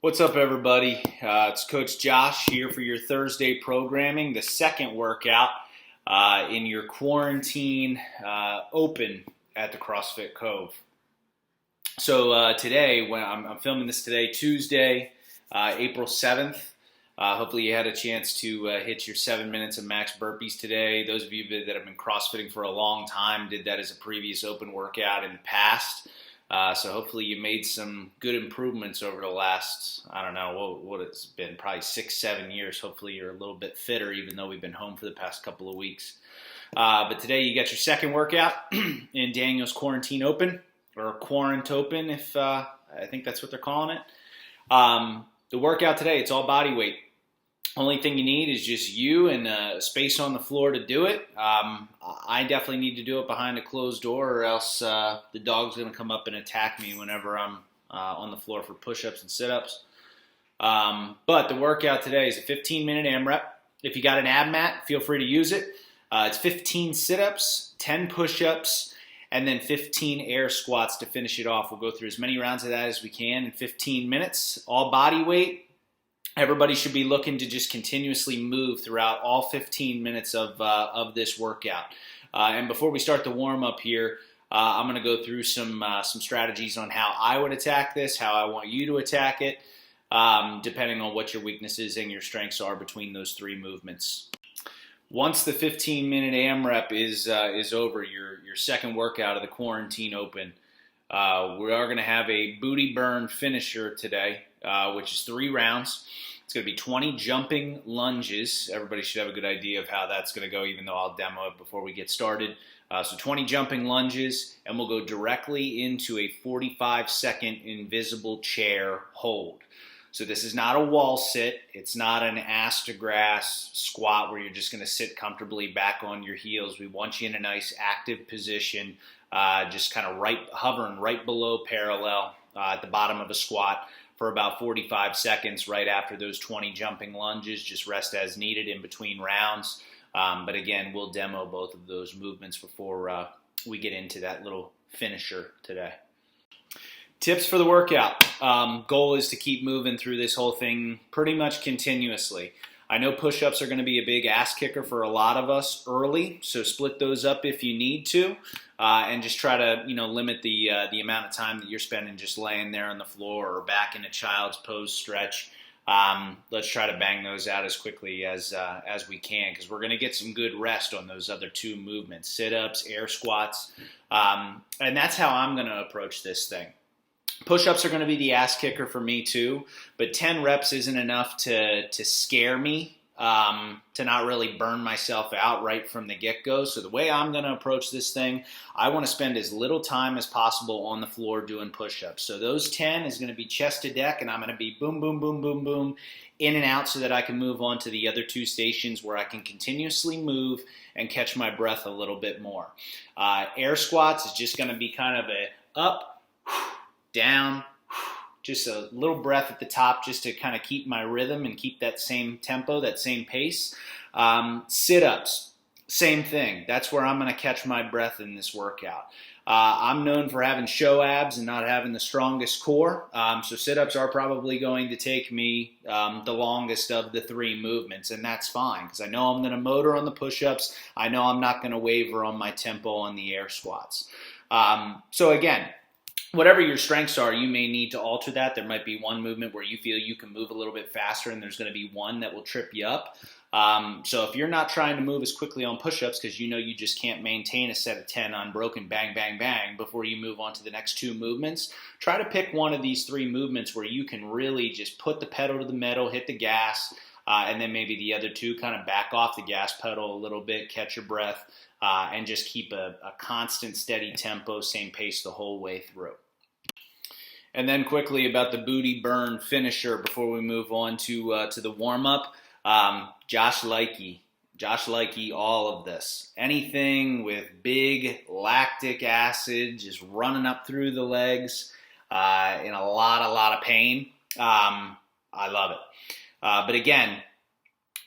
What's up, everybody? It's Coach Josh here for your Thursday programming, the second workout in your quarantine open at the CrossFit Cove. So today, when I'm filming this today, Tuesday, April 7th, hopefully you had a chance to hit your 7 minutes of max burpees today. Those of you that have been CrossFitting for a long time did that as a previous open workout in the past. So hopefully you made some good improvements over the last, I don't know, what it's been, probably 6-7 years. Hopefully you're a little bit fitter, even though we've been home for the past couple of weeks. But today you got your second workout in Daniel's Quarantine Open, or QUARANTOPEN, if I think that's what they're calling it. The workout today, it's all body weight. Only thing you need is just you and space on the floor to do it. I definitely need to do it behind a closed door, or else the dog's going to come up and attack me whenever I'm on the floor for push-ups and sit-ups. But the workout today is a 15-minute AMRAP. If you got an ab mat, feel free to use it. It's 15 sit-ups, 10 push-ups, and then 15 air squats to finish it off. We'll go through as many rounds of that as we can in 15 minutes. All body weight. Everybody should be looking to just continuously move throughout all 15 minutes of this workout. And before we start the warm-up here, I'm going to go through some strategies on how I would attack this, how I want you to attack it, depending on what your weaknesses and your strengths are between those three movements. Once the 15-minute AMRAP is over, your second workout of the Quarantine Open, we are going to have a booty burn finisher today, which is 3 rounds. It's going to be 20 jumping lunges. Everybody should have a good idea of how that's going to go, even though I'll demo it before we get started. So 20 jumping lunges, and we'll go directly into a 45-second invisible chair hold. So this is not a wall sit. It's not an ass to grass squat where you're just going to sit comfortably back on your heels. We want you in a nice active position, just kind of hovering right below parallel at the bottom of a squat for about 45 seconds right after those 20 jumping lunges. Just rest as needed in between rounds. But again, we'll demo both of those movements before we get into that little finisher today. Tips for the workout. Goal is to keep moving through this whole thing pretty much continuously. I know push-ups are going to be a big ass kicker for a lot of us early, so split those up if you need to, and just try to limit the amount of time that you're spending just laying there on the floor or back in a child's pose stretch. Let's try to bang those out as quickly as we can, because we're going to get some good rest on those other two movements: sit-ups, air squats, and that's how I'm going to approach this thing. Push-ups are going to be the ass kicker for me too, but 10 reps isn't enough to scare me, to not really burn myself out right from the get-go. So the way I'm going to approach this thing, I want to spend as little time as possible on the floor doing push-ups. So those 10 is going to be chest to deck, and I'm going to be boom, boom, boom, boom, boom, in and out so that I can move on to the other two stations where I can continuously move and catch my breath a little bit more. Air squats is just going to be kind of a up, down, just a little breath at the top just to kind of keep my rhythm and keep that same tempo, that same pace. Sit-ups, same thing. That's where I'm going to catch my breath in this workout. I'm known for having show abs and not having the strongest core, so sit-ups are probably going to take me the longest of the three movements, and that's fine, because I know I'm going to motor on the push-ups. I know I'm not going to waver on my tempo on the air squats. So again, whatever your strengths are, you may need to alter that. There might be one movement where you feel you can move a little bit faster, and there's going to be one that will trip you up. So if you're not trying to move as quickly on push-ups because you know you just can't maintain a set of 10 unbroken bang, bang, bang before you move on to the next two movements, try to pick one of these three movements where you can really just put the pedal to the metal, hit the gas, and then maybe the other two kind of back off the gas pedal a little bit, catch your breath, and just keep a constant, steady tempo, same pace the whole way through. And then quickly about the booty burn finisher before we move on to the warm-up. Josh Likey, all of this. Anything with big lactic acid just running up through the legs in a lot of pain. I love it. But again,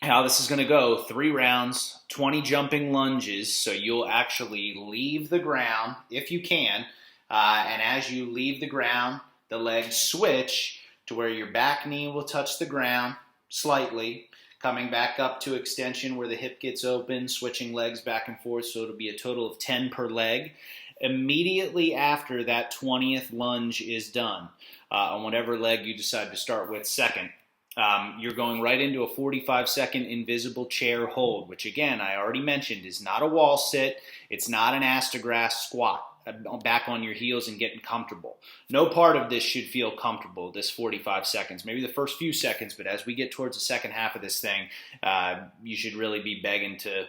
how this is going to go, 3 rounds, 20 jumping lunges, so you'll actually leave the ground, if you can, and as you leave the ground, the legs switch to where your back knee will touch the ground slightly, coming back up to extension where the hip gets open, switching legs back and forth, so it'll be a total of 10 per leg. Immediately after that 20th lunge is done, on whatever leg you decide to start with second, you're going right into a 45-second invisible chair hold, which again, I already mentioned, is not a wall sit. It's not an ass to grass squat, back on your heels and getting comfortable. No part of this should feel comfortable, this 45 seconds. Maybe the first few seconds, but as we get towards the second half of this thing, you should really be begging to,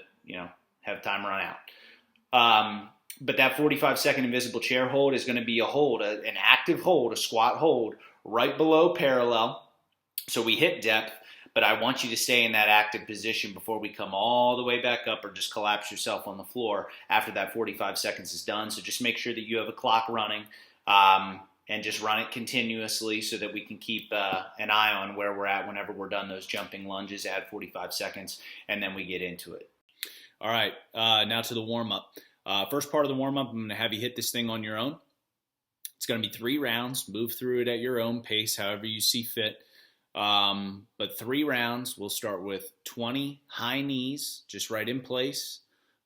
have time run out. But that 45-second invisible chair hold is going to be a hold, an active hold, a squat hold, right below parallel. So we hit depth, but I want you to stay in that active position before we come all the way back up or just collapse yourself on the floor after that 45 seconds is done. So just make sure that you have a clock running and just run it continuously so that we can keep an eye on where we're at whenever we're done those jumping lunges, add 45 seconds, and then we get into it. All right, now to the warm-up. First part of the warm-up, I'm going to have you hit this thing on your own. It's going to be 3 rounds. Move through it at your own pace, however you see fit. But 3 rounds, we'll start with 20 high knees, just right in place,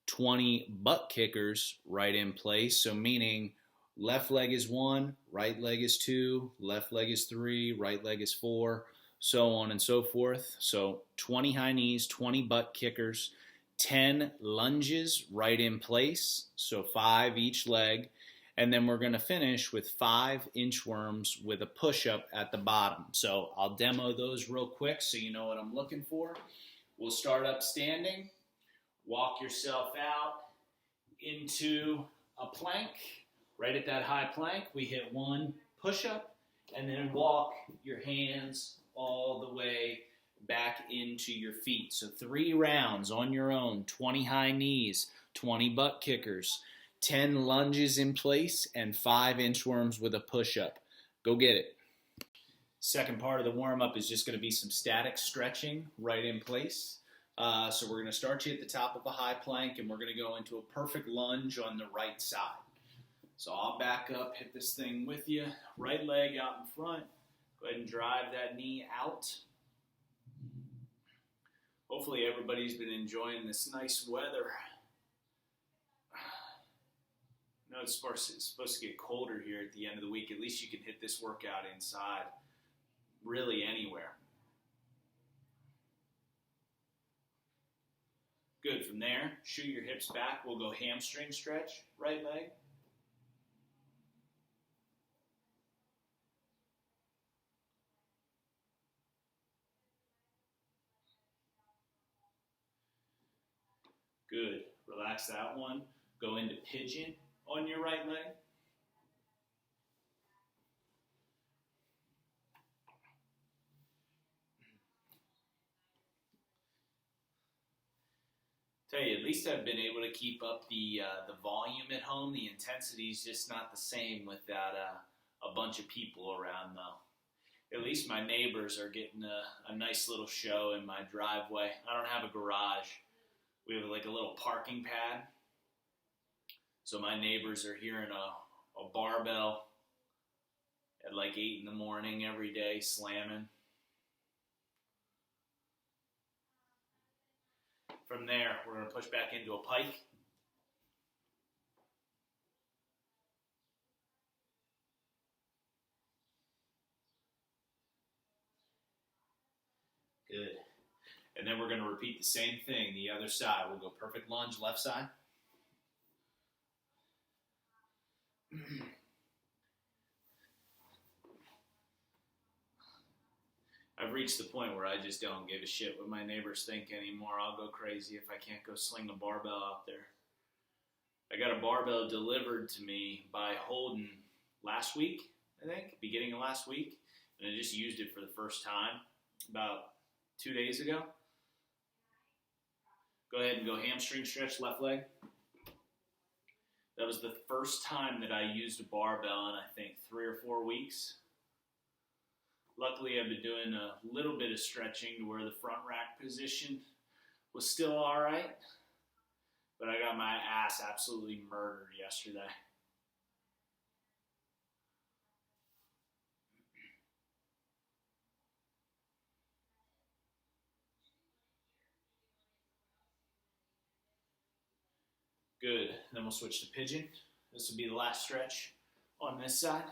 20 butt kickers right in place. So meaning left leg is 1, right leg is 2, left leg is 3, right leg is 4, so on and so forth. So 20 high knees, 20 butt kickers, 10 lunges right in place, so 5 each leg. And then we're going to finish with 5 inchworms with a push-up at the bottom. So I'll demo those real quick so you know what I'm looking for. We'll start up standing. Walk yourself out into a plank. Right at that high plank, we hit 1 push-up, and then walk your hands all the way back into your feet. So 3 rounds on your own, 20 high knees, 20 butt kickers, 10 lunges in place, and 5 inchworms with a push-up. Go get it. Second part of the warm-up is just going to be some static stretching right in place. So we're going to start you at the top of a high plank, and we're going to go into a perfect lunge on the right side. So I'll back up, hit this thing with you. Right leg out in front. Go ahead and drive that knee out. Hopefully everybody's been enjoying this nice weather. No, it's supposed to get colder here at the end of the week. At least you can hit this workout inside, really anywhere. Good. From there, shoot your hips back. We'll go hamstring stretch, right leg. Good. Relax that one. Go into pigeon on your right leg. Tell you, at least I've been able to keep up the volume at home. The intensity is just not the same without a bunch of people around, though. At least my neighbors are getting a nice little show in my driveway. I don't have a garage. We have like a little parking pad. So my neighbors are hearing a barbell at like 8 in the morning every day slamming. From there, we're going to push back into a pike. Good. And then we're going to repeat the same thing, the other side. We'll go perfect lunge, left side. I've reached the point where I just don't give a shit what my neighbors think anymore. I'll go crazy if I can't go sling a barbell out there. I got a barbell delivered to me by Holden last week, I think, beginning of last week, and I just used it for the first time about 2 days ago. Go ahead and go hamstring stretch, left leg. That was the first time that I used a barbell in, I think, 3 or 4 weeks. Luckily, I've been doing a little bit of stretching to where the front rack position was still all right, but I got my ass absolutely murdered yesterday. Good. Then we'll switch to pigeon. This will be the last stretch on this side.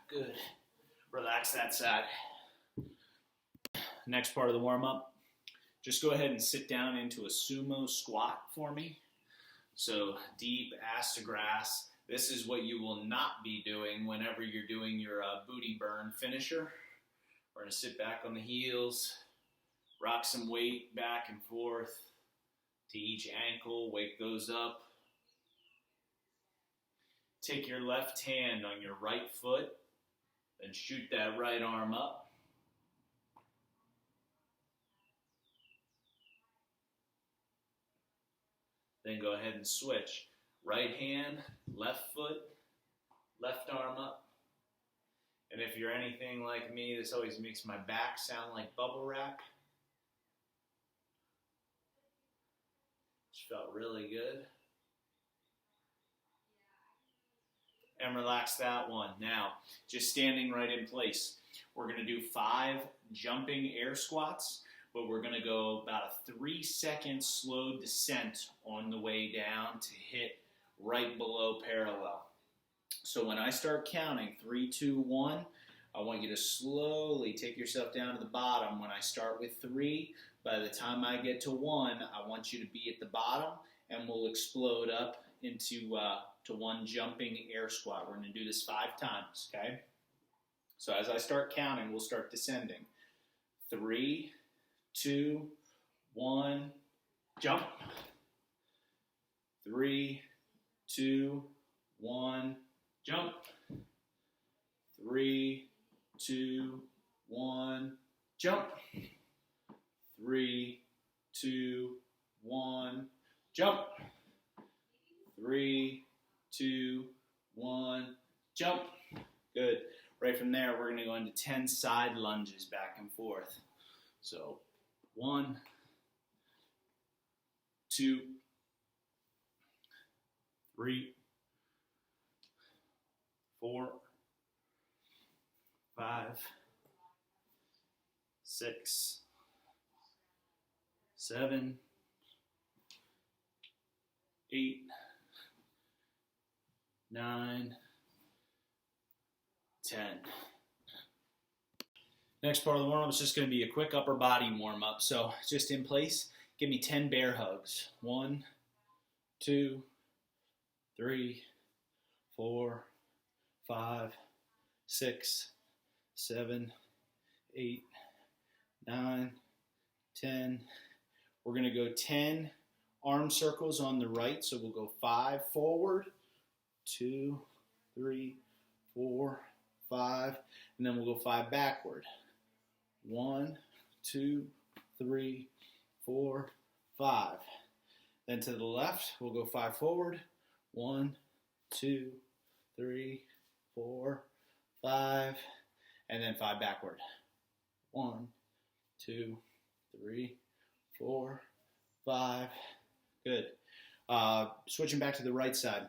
Good. Relax that side. Next part of the warm-up, just go ahead and sit down into a sumo squat for me. So deep ass to grass. This is what you will not be doing whenever you're doing your booty burn finisher. We're going to sit back on the heels, rock some weight back and forth to each ankle, wake those up. Take your left hand on your right foot and shoot that right arm up. Then go ahead and switch. Right hand, left foot, left arm up. And if you're anything like me, this always makes my back sound like bubble wrap. Which felt really good. And relax that one. Now, just standing right in place. We're going to do 5 jumping air squats, but we're going to go about a 3-second slow descent on the way down to hit right below parallel. So when I start counting 3, 2, 1, I want you to slowly take yourself down to the bottom. When I start with 3, by the time I get to 1, I want you to be at the bottom, and we'll explode up into to 1 jumping air squat. We're going to do this 5 times, okay? So as I start counting, we'll start descending. 3, 2, 1, jump. 3, 2, 1, jump. 3, 2, 1, jump. 3, 2, 1, jump. 3, 2, 1, jump. Good. Right from there, we're going to go into 10 side lunges back and forth. So 1, 2, 3, 4, 5, 6, 7, 8, 9, 10. Next part of the warm-up is just going to be a quick upper body warm-up. So just in place, give me 10 bear hugs. 1, 2, 3, 4, 5, 6, 7, 8, 9, 10. We're going to go 10 arm circles on the right. So we'll go 5 forward, 2, 3, 4, 5, and then we'll go 5 backward. 1, 2, 3, 4, 5. Then to the left, we'll go 5 forward. 1, 2, 3, 4, 5, and then 5 backward. 1, 2, 3, 4, 5. Good. Switching back to the right side.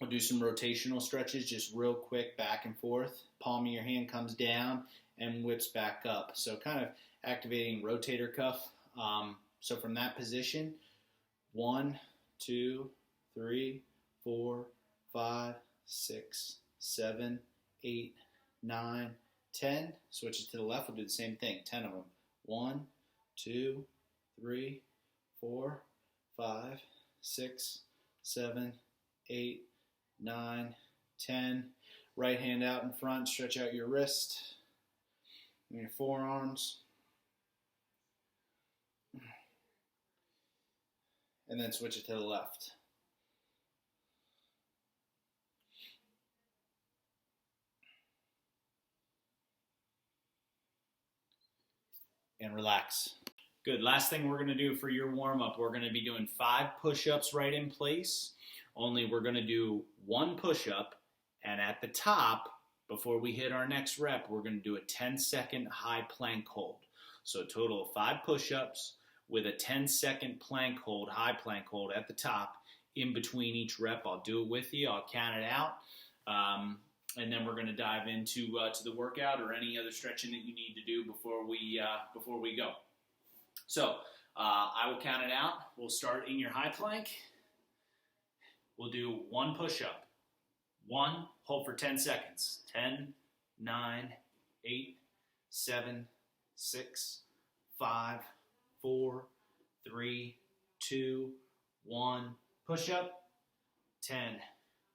We'll do some rotational stretches, just real quick, back and forth. Palm of your hand comes down and whips back up. So kind of activating rotator cuff. So from that position, 1, 2, 3, 4, 5, 6, 7, 8, 9, 10. Switch it to the left. We'll do the same thing. 10 of them. 1, 2, 3, 4, 5, 6, 7, 8, 9, 10. Right hand out in front. Stretch out your wrist and your forearms. And then switch it to the left. And relax. Good. Last thing we're going to do for your warm-up, we're going to be doing 5 push-ups right in place. only we're going to do one push-up, and at the top, before we hit our next rep, we're going to do a 10-second high plank hold. So a total of 5 push-ups with a 10-second plank hold, high plank hold at the top. In between each rep, I'll do it with you. I'll count it out. And then we're going to dive into to the workout or any other stretching that you need to do before we go. So I will count it out. We'll start in your high plank. We'll do 1 push-up. 1, hold for 10 seconds. 10, 9, 8, 7, 6, 5, 4, 3, 2, 1. Push up. 10,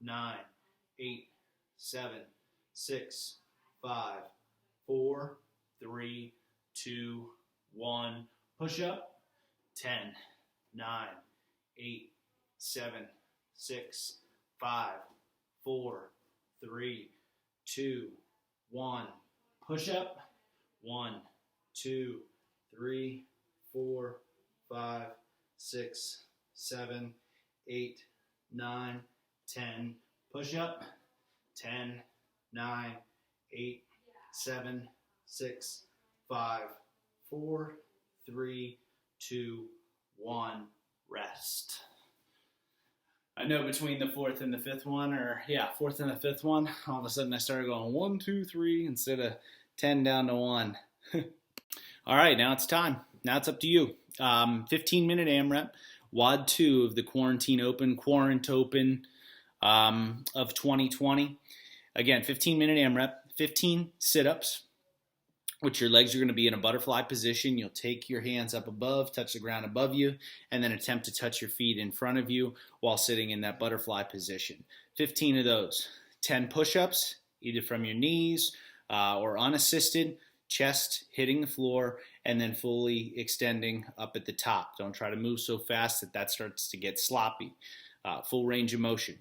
9, 8, 7, 6, 5, 4, 3, 2, 1. Push up. 10, 9, 8, 7, 6, 5, 4, 3, 2, 1. Push up. 1, 2, 3, 4, 5, 6, 7, 8, 9, 10. Push up. 10, 9, 8, 7, 6, 5, 4, 3, 2, 1. Rest. I know between the 4th and the 5th one, 4th and the 5th one, all of a sudden I started going 1, 2, 3 instead of 10 down to 1. All right, now it's time. Now it's up to you. 15-minute AMRAP, WOD 2 of the QUARANTOPEN of 2020. Again, 15-minute AMRAP, 15 sit-ups, which your legs are going to be in a butterfly position. You'll take your hands up above, touch the ground above you, and then attempt to touch your feet in front of you while sitting in that butterfly position. 15 of those. 10 push-ups, either from your knees or unassisted, chest hitting the floor, and then fully extending up at the top. Don't try to move so fast that starts to get sloppy. Full range of motion.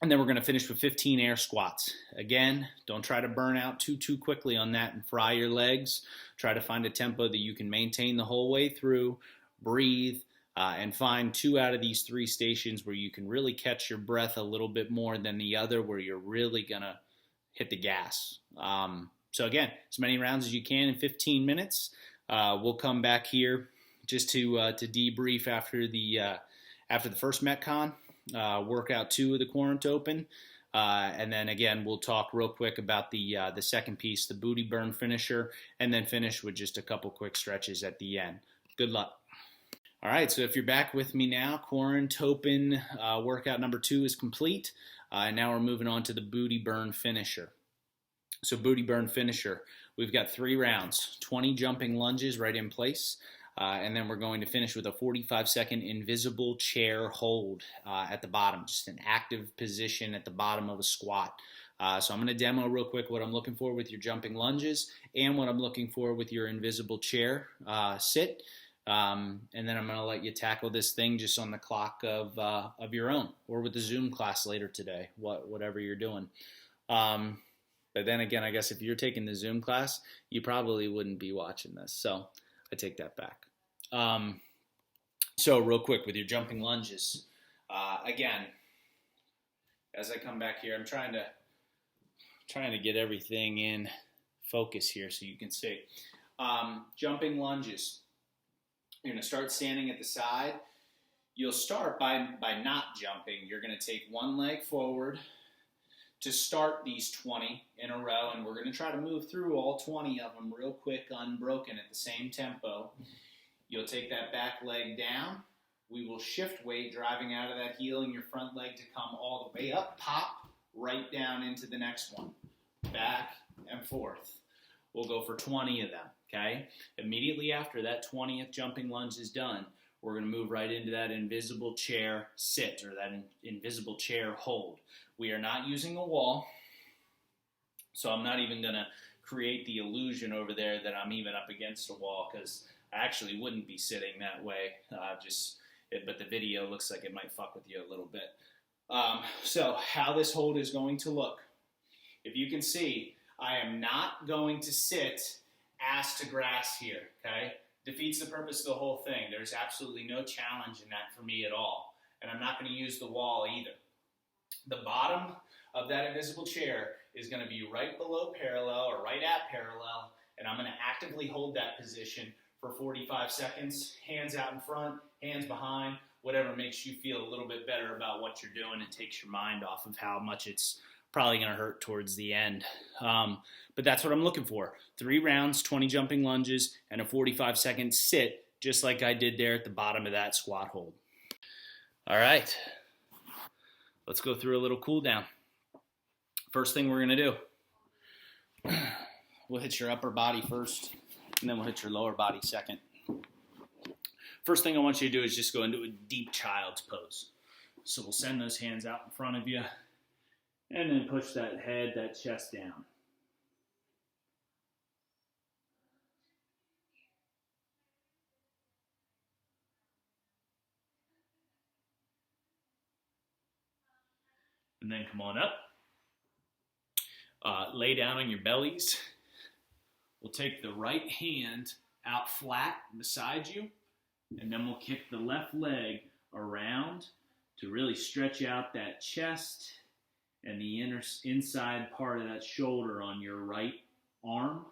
And then we're going to finish with 15 air squats. Again, don't try to burn out too quickly on that and fry your legs. Try to find a tempo that you can maintain the whole way through. Breathe, and find 2 out of these 3 stations where you can really catch your breath a little bit more than the other, where you're really going to hit the gas. So again, as many rounds as you can in 15 minutes. We'll come back here just to debrief after the first Metcon. Workout 2 of the QUARANTOPEN, and then again we'll talk real quick about the second piece, the booty burn finisher, and then finish with just a couple quick stretches at the end. Good luck. All right, so if you're back with me now, QUARANTOPEN workout number 2 is complete, and now we're moving on to the booty burn finisher. So booty burn finisher, we've got 3 rounds, 20 jumping lunges right in place. And then we're going to finish with a 45-second invisible chair hold at the bottom, just an active position at the bottom of a squat. So I'm going to demo real quick what I'm looking for with your jumping lunges and what I'm looking for with your invisible chair sit. And then I'm going to let you tackle this thing just on the clock of your own, or with the Zoom class later today, whatever you're doing. But then again, I guess if you're taking the Zoom class, you probably wouldn't be watching this. So I take that back. So real quick with your jumping lunges, again, as I come back here, I'm trying to get everything in focus here so you can see. Jumping lunges, you're going to start standing at the side. You'll start by not jumping. You're going to take one leg forward to start these 20 in a row, and we're going to try to move through all 20 of them real quick, unbroken at the same tempo. You'll take that back leg down. We will shift weight, driving out of that heel and your front leg to come all the way up, pop, right down into the next one. Back and forth. We'll go for 20 of them, okay? Immediately after that 20th jumping lunge is done, we're going to move right into that invisible chair sit, or that invisible chair hold. We are not using a wall, so I'm not even going to create the illusion over there that I'm even up against a wall, because I actually wouldn't be sitting that way, but the video looks like it might fuck with you a little bit. So how this hold is going to look. If you can see, I am not going to sit ass to grass here, okay? Defeats the purpose of the whole thing. There's absolutely no challenge in that for me at all. and I'm not going to use the wall either. The bottom of that invisible chair is going to be right below parallel or right at parallel, and I'm going to actively hold that position for 45 seconds, hands out in front, hands behind, whatever makes you feel a little bit better about what you're doing and takes your mind off of how much it's probably going to hurt towards the end. But that's what I'm looking for. 3 rounds, 20 jumping lunges, and a 45-second sit, just like I did there at the bottom of that squat hold. All right, let's go through a little cool down. First thing we're going to do, we'll hit your upper body first, and then we'll hit your lower body second. First thing I want you to do is just go into a deep child's pose. So we'll send those hands out in front of you, and then push that head, that chest down. And then come on up. Lay down on your bellies. We'll take the right hand out flat beside you, and then we'll kick the left leg around to really stretch out that chest and the inside part of that shoulder on your right arm.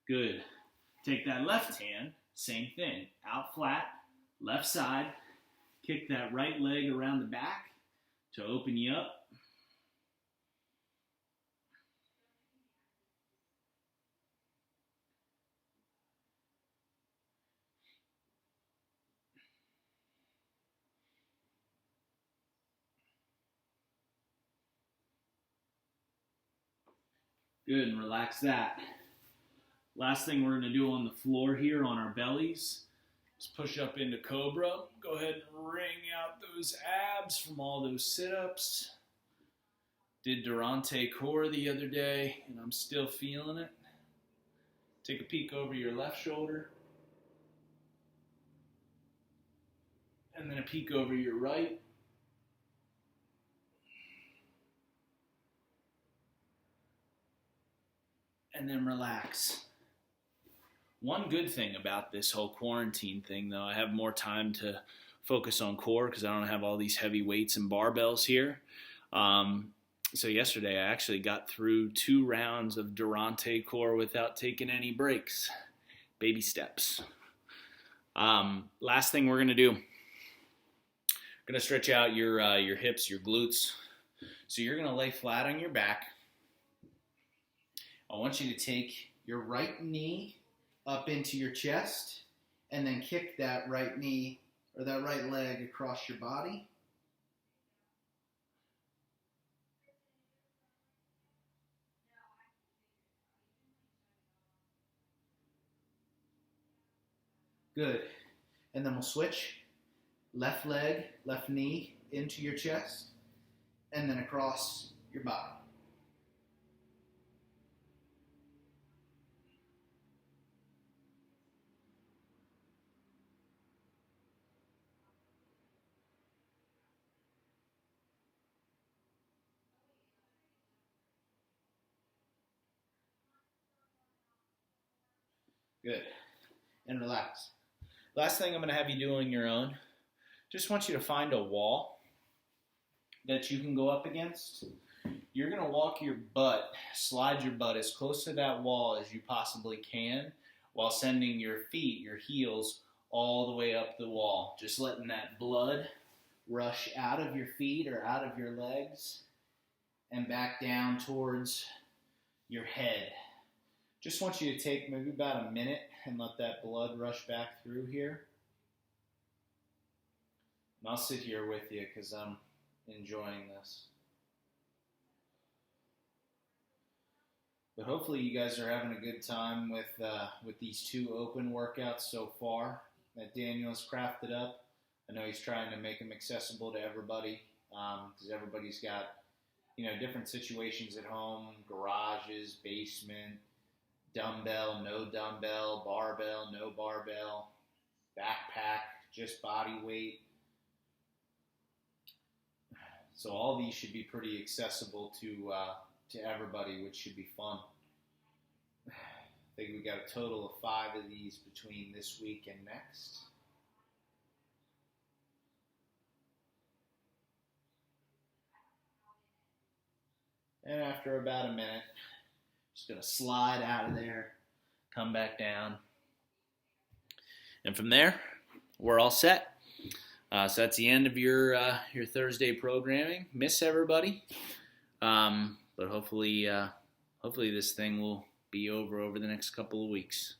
Good. Take that left hand, same thing, out flat, left side, kick that right leg around the back to open you up. Good, and relax that. Last thing we're going to do on the floor here on our bellies is push up into Cobra. Go ahead and wring out those abs from all those sit-ups. Did Durante core the other day, and I'm still feeling it. Take a peek over your left shoulder. And then a peek over your right. And then relax. One good thing about this whole quarantine thing, though, I have more time to focus on core because I don't have all these heavy weights and barbells here. So yesterday I actually got through 2 rounds of Durante core without taking any breaks. Baby steps. Last thing we're going to do, going to stretch out your hips, your glutes. So you're going to lay flat on your back. I want you to take your right knee up into your chest and then kick that right knee or that right leg across your body. Good. And then we'll switch. Left leg, left knee into your chest and then across your body. Good. And relax. Last thing I'm going to have you do on your own, just want you to find a wall that you can go up against. You're going to walk your butt, slide your butt as close to that wall as you possibly can while sending your feet, your heels, all the way up the wall. Just letting that blood rush out of your feet or out of your legs and back down towards your head. Just want you to take maybe about a minute and let that blood rush back through here. And I'll sit here with you because I'm enjoying this. But hopefully you guys are having a good time with these 2 open workouts so far that Daniel has crafted up. I know he's trying to make them accessible to everybody because everybody's got, different situations at home, garages, basement, dumbbell, no dumbbell, barbell, no barbell, backpack, just body weight. So all these should be pretty accessible to to everybody, which should be fun. I think we got a total of 5 of these between this week and next. And after about a minute, just going to slide out of there, come back down. And from there, we're all set. So that's the end of your Thursday programming. Miss everybody. But hopefully this thing will be over the next couple of weeks.